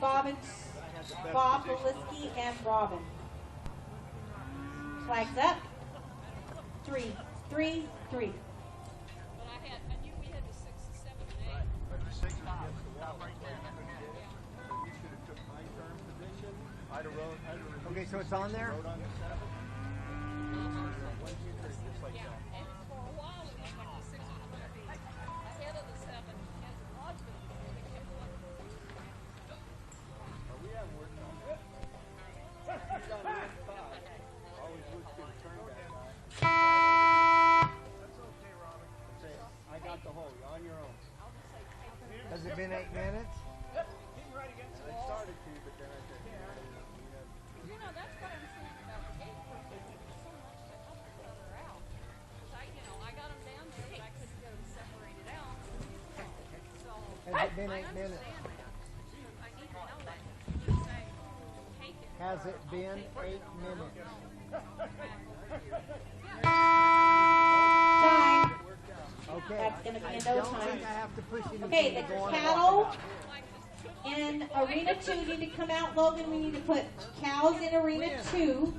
Bob Goliski, and Robin. Flags up. 3, 3, 3. But I knew we had the 6, 7, and 8. But the 6 is against the wall right there. So you should have took my turn position. I'd have rode. Okay, so it's on there? Rode on the 7. 1, 2, 3, just like that. And for a while, it looked like the 6 was going to be ahead of the 7. As it was, but it kept going. We haven't worked on it. He's on the 5. Always looks good to turn that guy. That's okay, Robin. I got the hole. You're on your own. Has it been 8 minutes? I started to, but then I said, You know, that's what I'm saying about the gate person. It's so much to help each other out. Because I got them down there, but I couldn't get them separated out. So, Has it been I 8 minutes? understand that. I need to know that. You say, take it. Has it been 8 minutes? Time. Okay. That's going to be I in no don't time. think I have to push anything Okay, to the go on cattle water. in Arena 2 need to come out. Logan, we need to put cows in Arena 2.